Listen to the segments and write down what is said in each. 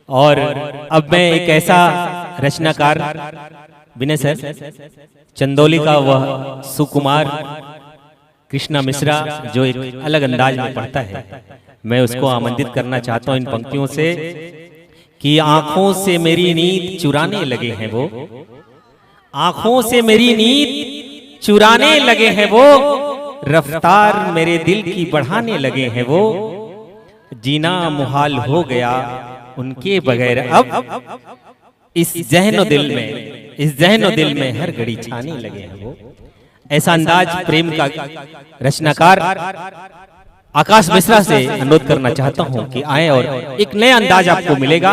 और अब मैं एक ऐसा रचनाकार विनय सर चंदौली का वह सुकुमार कृष्णा मिश्रा जो एक अलग अंदाज में पढ़ता है, मैं उसको आमंत्रित करना चाहता हूं इन पंक्तियों से कि आंखों से मेरी नींद चुराने लगे हैं वो, आंखों से मेरी नींद चुराने लगे हैं वो, रफ्तार मेरे दिल की बढ़ाने लगे हैं वो, जीना मुहाल हो गया उनके बगैर अब, इस जहनो दिल में, इस जहनो दिल में हर घड़ी छाने लगे हैं वो। ऐसा अंदाज प्रेम का रचनाकार आकाश मिश्रा से अनुरोध करना चाहता हूं कि आए और एक नया अंदाज आपको मिलेगा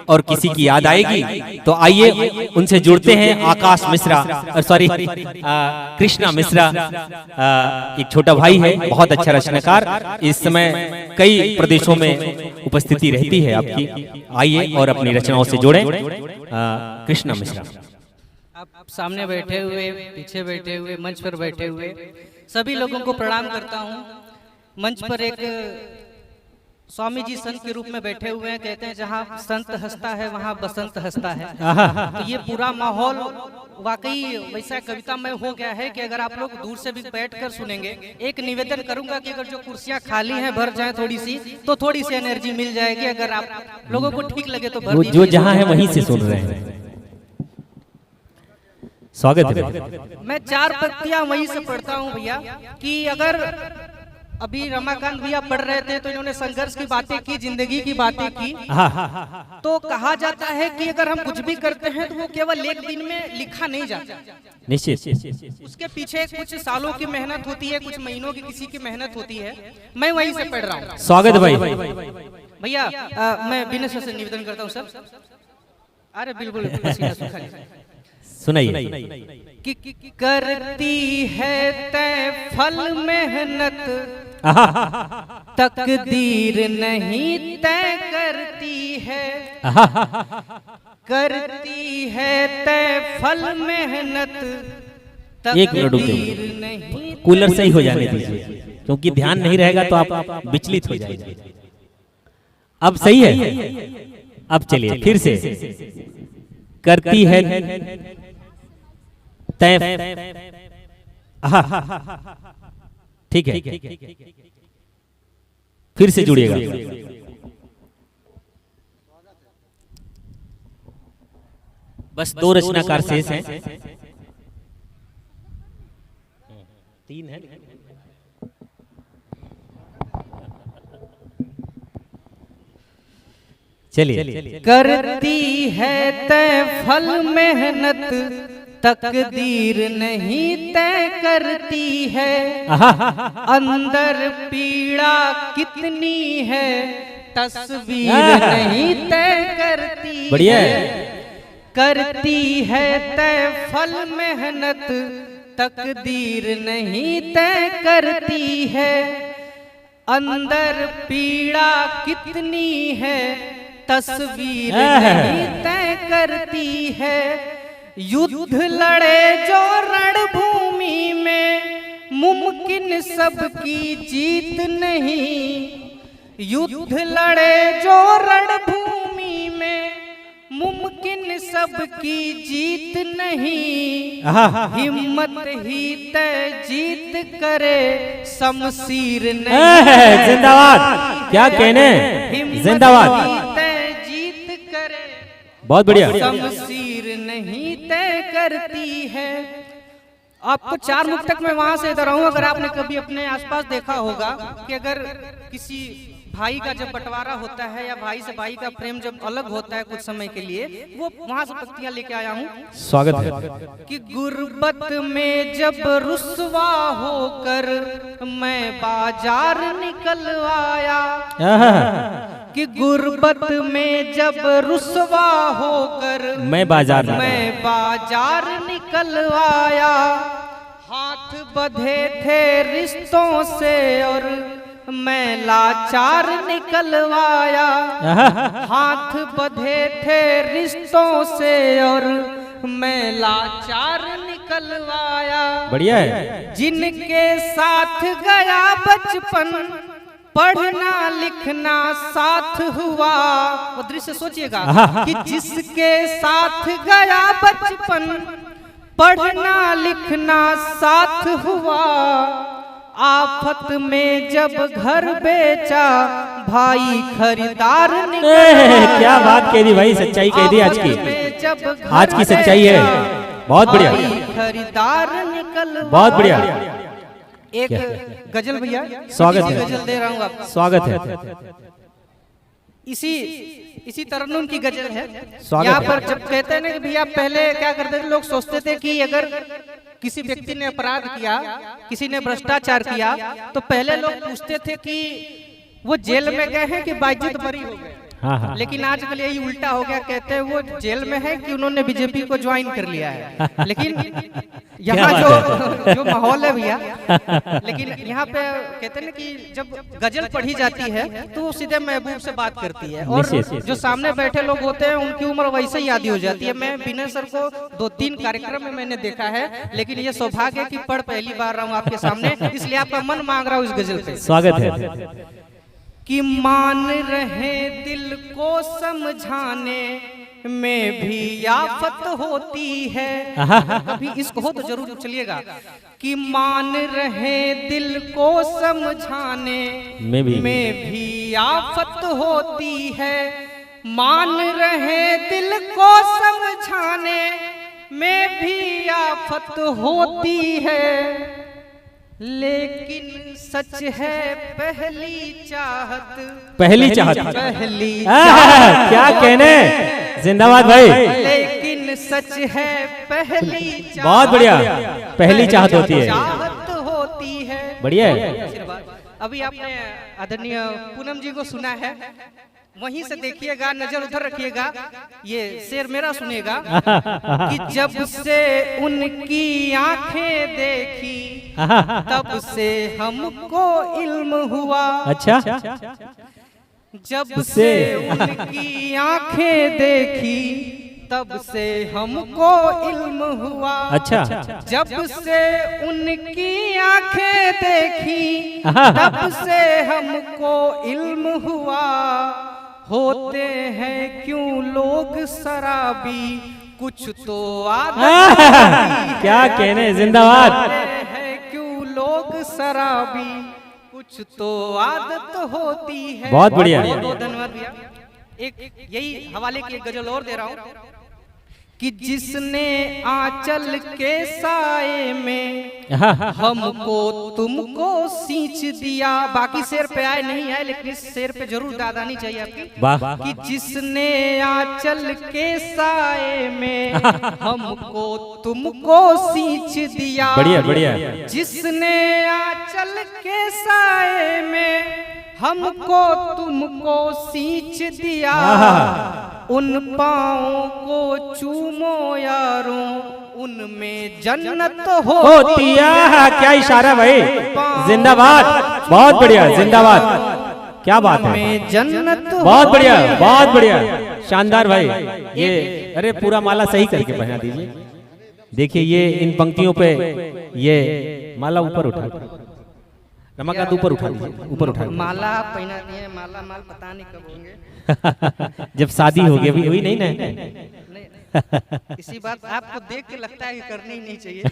और किसी की याद आएगी तो आइए उनसे जुड़ते हैं। आकाश मिश्रा सॉरी कृष्णा मिश्रा एक छोटा भाई है, बहुत अच्छा रचनाकार, इस समय कई प्रदेशों में उपस्थिति रहती है आपकी। आइए और अपनी रचनाओं से जोड़ें। कृष्णा मिश्रा आप सामने बैठे हुए, पीछे बैठे हुए, मंच पर बैठे हुए सभी लोगों को प्रणाम करता हूं। मंच पर एक स्वामी जी संत के रूप में बैठे हुए हैं। कहते हैं जहां संत हंसता है वहां बसंत हंसता है। तो ये पूरा माहौल वाकई वैसा कविता में हो गया है कि अगर आप लोग दूर से भी बैठकर सुनेंगे, एक निवेदन करूंगा कि अगर जो कुर्सियां खाली हैं भर जाए थोड़ी सी, तो थोड़ी सी एनर्जी मिल जाएगी। अगर आप लोगों को ठीक लगे तो भर जो जहां है वहीं से सुन रहे हैं। स्वागत है। मैं चार पंक्तियां वहीं से पढ़ता हूं भैया कि अगर अभी रमाकांत भैया पढ़ रहे थे तो इन्होंने संघर्ष की बातें की, जिंदगी की बातें की। तो कहा जाता है कि अगर हम कुछ भी करते हैं तो वो केवल एक दिन में लिखा नहीं जाता, निश्चित उसके पीछे कुछ सालों की मेहनत होती है, कुछ महीनों की किसी की मेहनत होती है। मैं वहीं से पढ़ रहा हूँ। स्वागत भाई। भैया मैं विनय सर से निवेदन करता हूँ सर। अरे बिल्कुल सुनाइए। कि करती है तय फल मेहनत, तकदीर नहीं तय करती है, करती है तय फल मेहनत, तकदीर नहीं। कूलर सही हो जाने दीजिए क्योंकि ध्यान नहीं रहेगा तो आप विचलित हो जाएंगे। अब सही है। अब चलिए फिर से। करती है तय, ठीक है, फिर से जुड़िएगा। बस दो रचनाकार शेष हैं, तीन है। चलिए। करती है तय फल मेहनत, तकदीर नहीं तय करती है, अंदर पीड़ा कितनी है, तस्वीर नहीं तय करती। बढ़िया है। करती है तय फल मेहनत, तकदीर नहीं तय करती है, अंदर पीड़ा कितनी है, तस्वीर नहीं तय करती है। युद्ध लड़े जो रणभूमि में, मुमकिन सबकी जीत नहीं। युद्ध लड़े जो रणभूमि में, मुमकिन सबकी जीत नहीं। हिम्मत ही तय जीत करे, शमशीर नहीं। जिंदाबाद। क्या कहने, जिंदाबाद। बहुत बढ़िया। शमशीर नहीं तय करती है। आपको चार मुख तक मैं वहां से इधर आऊं। अगर आपने कभी अपने आसपास देखा होगा कि अगर किसी भाई का जब बंटवारा होता है या भाई से भाई का प्रेम जब अलग होता है कुछ समय के लिए, वो वहां से पंक्तियां लेके आया हूँ। स्वागत है। कि गुर्बत में जब रुसवा होकर मैं बाजार निकल आया, कि गुर्बत में जब रुसवा होकर मैं बाजार निकल आया। हाथ बंधे थे रिश्तों से और मैं लाचार निकलवाया। हाथ बंधे थे रिश्तों से और मैं लाचार निकलवाया। बढ़िया है। जिनके साथ गया बचपन पढ़ना लिखना साथ हुआ, वो दृश्य सोचिएगा कि जिसके साथ गया बचपन, पढ़ना लिखना साथ हुआ, आफत में जब घर बेचा भाई खरीदार निकल। क्या बात कह दी भाई, सच्चाई कह दी आज की, आज की सच्चाई है। बहुत बढ़िया, खरीदार निकल। बहुत बढ़िया। एक गजल भैया, स्वागत है, गजल दे रहा हूँ आपको, स्वागत है। इसी तरन्नुम की गजल है। स्वागत यहाँ है। पर जब कहते हैं ना कि भैया पहले क्या करते थे, लोग सोचते थे कि अगर किसी व्यक्ति ने अपराध किया, किसी ने भ्रष्टाचार किया, तो पहले लोग पूछते थे कि वो जेल में गए हैं कि बाइज्जत बरी हो गए। हाँ हाँ। लेकिन आजकल यही उल्टा हो गया, कहते हैं वो जेल में है कि उन्होंने बीजेपी को ज्वाइन कर लिया है। लेकिन यहाँ जो माहौल है भैया, लेकिन यहाँ पे कहते हैं ना कि जब गजल पढ़ी जाती है तो वो सीधे महबूब से बात करती है, और जो सामने बैठे लोग होते हैं उनकी उम्र वैसे ही याद हो जाती है। मैं विनय सर को 2-3 कार्यक्रम में मैंने देखा है, लेकिन ये सौभाग्य है कि पढ़ पहली बार रहा हूँ आपके सामने, इसलिए आपका मन मांग रहा हूँ इस गजल पे। स्वागत है। कि मान रहे दिल को समझाने में भी आफत होती है। कभी इसको हो तो जरूर चलिएगा। कि मान रहे दिल को समझाने में भी आफत होती है, मान रहे दिल को समझाने में भी आफत होती है, लेकिन सच है पहली चाहत, पहली चाहत, पहली क्या कहने, जिंदाबाद भाई। लेकिन सच है पहली चाहत, बहुत बढ़िया, पहली चाहत होती है, चाहत होती है। बढ़िया है। अभी आपने आदरणीय पूनम जी को सुना है, वहीं से देखिएगा, नजर उधर रखिएगा, ये शेर मेरा सुनेगा। कि जब से उनकी आंखें देखी तब से हमको इल्म हुआ। अच्छा, जब से उनकी आंखें देखी तब से हमको इल्म हुआ। अच्छा, जब से उनकी आंखें देखी तब से हमको इल्म हुआ, होते हैं क्यों लोग शराबी, कुछ तो आदत क्या कहने, जिंदाबाद। है क्यों लोग शराबी, कुछ तो आदत होती है। बहुत बढ़िया। बहुत धन्यवाद भैया। एक यही हवाले की एक गजल और दे रहा हूँ। कि जिसने आंचल के साए में हमको तुमको सींच दिया। बाकी शेर पे आए नहीं आए, लेकिन इस शेर पे जरूर दाद आनी चाहिए आपकी। कि जिसने आंचल के साए में हमको तुमको सींच दिया। बढ़िया बढ़िया। जिसने आंचल के साए में हमको तुमको सींच दिया, उन पाँवों को चूमो यारों, उनमें जन्नत होती है। क्या इशारा भाई, जिंदाबाद, बहुत बढ़िया, जिंदाबाद, क्या बात है, में जन्नत बहुत बढ़िया, बहुत बढ़िया, शानदार भाई। ये अरे पूरा माला सही करके पहना दीजिए। देखिए ये इन पंक्तियों पे ये माला ऊपर उठा, रमाकांत ऊपर उठा दीजिए, ऊपर उठा। माला पहना दिए, माला माल पता नहीं कब होंगे। जब शादी होगी, अभी हुई नहीं ना। इसी बात आपको देख के लगता है कि करनी ही नहीं चाहिए।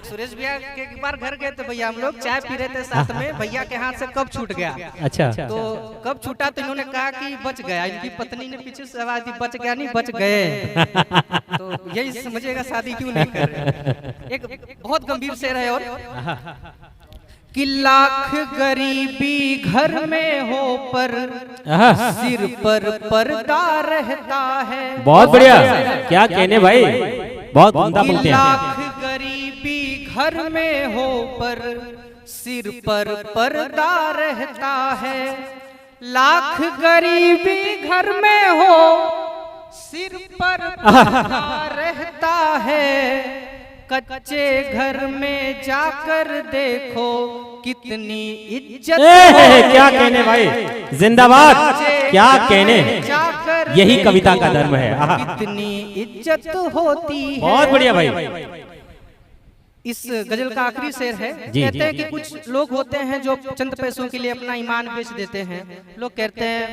सुरेश भैया के एक बार घर गए थे भैया, हम लोग चाय पी रहे थे साथ में, भैया के हाथ से कप छूट गया। अच्छा, तो कब छूटा तो इन्होंने कहा कि बच गया। इनकी पत्नी ने पीछे से आवाज दी, बच गया नहीं बच गए। तो यही समझिएगा शादी क्यों नहीं कर रहे। एक बहुत गंभीर शेर है। और कि लाख गरीबी घर में हो पर सिर पर पर्दा रहता है। बहुत बढ़िया, क्या कहने भाई, बहुत उम्दा पंक्तियां। लाख गरीबी घर में हो पर सिर पर पर्दा रहता है। लाख गरीबी घर में हो सिर पर पर्दा रहता है। कच्चे घर में जाकर देखो कितनी इज्जत। क्या कहने भाई, जिंदाबाद, क्या कहने, यही कविता का धर्म है। कितनी इज्जत होती है। बहुत बढ़िया भाई। इस गजल का आखिरी शेर है। जी, कहते हैं जी। कि कुछ लोग होते हैं जो चंद पैसों के लिए अपना ईमान बेच देते हैं। लोग कहते हैं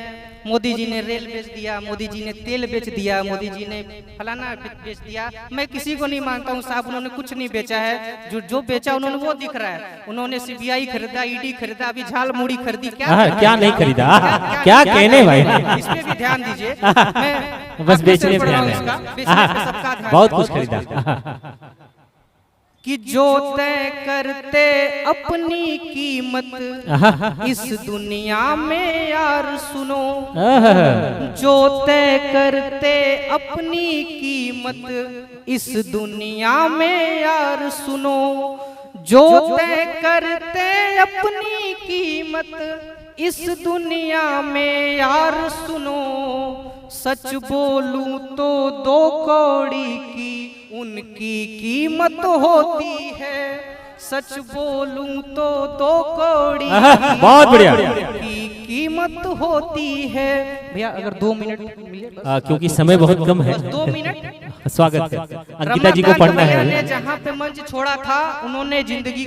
मोदी जी ने रेल बेच दिया, मोदी जी ने तेल बेच दिया, मोदी जी ने फलाना बेच दिया। मैं किसी को नहीं मानता हूँ साहब, उन्होंने कुछ नहीं बेचा है। जो बेचा उन्होंने वो दिख रहा है। उन्होंने सीबीआई खरीदा, ईडी खरीदा, अभी झाल मूड़ी खरीदी। क्या नहीं खरीदा, क्या कहने भाई। इस पे भी ध्यान दीजिए। मैं बस बेचने पे पढ़ रहा ध्यान हूँ है। इसका, बेचने पे सबका ध्यान बहुत है। कुछ खरीदा। कि जो तय करते अपनी कीमत इस दुनिया में यार सुनो, जो तय करते अपनी कीमत इस दुनिया में यार सुनो, जो तय करते अपनी कीमत इस दुनिया में यार सुनो, सच बोलूं तो 2 कौड़ी की उनकी कीमत होती है। सच बोलूं तो 2 कौड़ी बहुत बढ़िया की कीमत होती है। भैया अगर 2 मिनट मिले बस। क्योंकि समय बहुत कम है। 2 मिनट। स्वागत है, अंकिता जी को पढ़ना रमाकांत भैया ने है। जहाँ पे मंच छोड़ा था, उन्होंने जिंदगी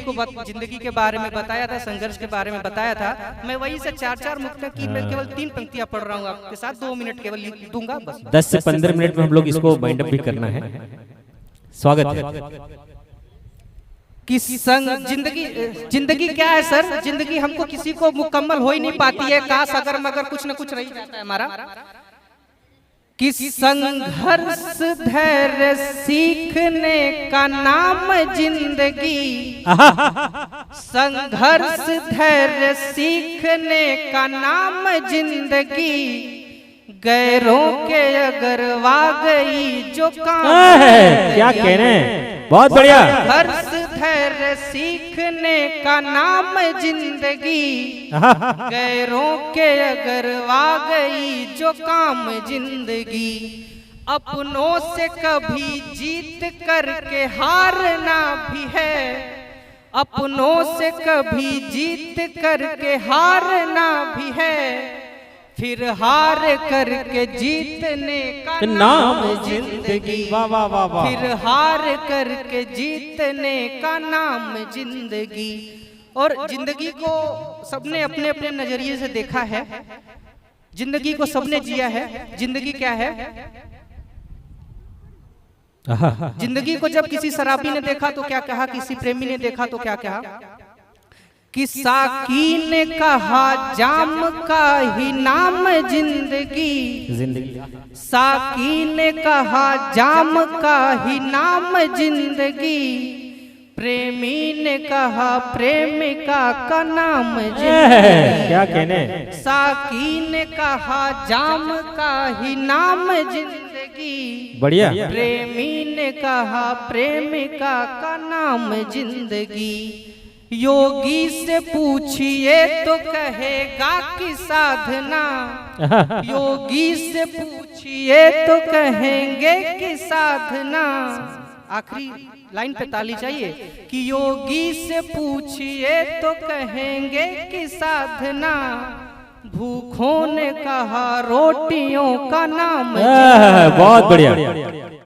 के बारे में बताया था, संघर्ष के बारे में बताया था। मैं वही से 4-4 मुक्तों की मैं केवल 3 पंक्तियां पढ़ रहा हूँ आपके साथ। 2 मिनट केवल लिख दूंगा बस। 10 से 15 मिनट में हम लोग इसको वाइंड अप भी करना है। स्वागत है। कि जिंदगी क्या है सर? जिंदगी हमको किसी को मुकम्मल हो ही नहीं पाती है। काश अगर मगर कुछ न कुछ रह जाता है हमारा। कि संघर्ष धैर्य सीखने का नाम जिंदगी, संघर्ष धैर्य सीखने का नाम जिंदगी, गैरों के अगर वा गई जो काम क्या कह रहे हैं, बहुत बढ़िया। संघर्ष धैर्य सीखने का नाम जिंदगी, गैरों के अगर वा गई जो काम जिंदगी, अपनों से कभी जीत करके हारना भी है, अपनों से कभी जीत करके हारना भी है, फिर हार करके जीतने का नाम जिंदगी। वाह वाह वाह वाह। फिर हार करके जीतने का नाम जिंदगी। और जिंदगी को सबने अपने अपने नजरिए से देखा है, जिंदगी को सबने जिया है। जिंदगी क्या है? जिंदगी को जब किसी शराबी ने देखा तो क्या कहा, किसी प्रेमी ने देखा तो क्या कहा? कि साकी ने कहा जाम का ही नाम जिंदगी, साकी ने कहा जाम का ही नाम जिंदगी, प्रेमी ने कहा प्रेमिका का नाम जिंदगी। क्या कहने। साकी ने कहा जाम का ही नाम जिंदगी, बढ़िया। प्रेमी ने कहा प्रेमिका का नाम जिंदगी। योगी से पूछिए तो कहेगा कि साधना, योगी से पूछिए तो कहेंगे कि साधना। आखिरी लाइन पे ताली चाहिए। कि योगी से पूछिए तो कहेंगे कि साधना, भूखों ने कहा रोटियों का नाम। बहुत बढ़िया।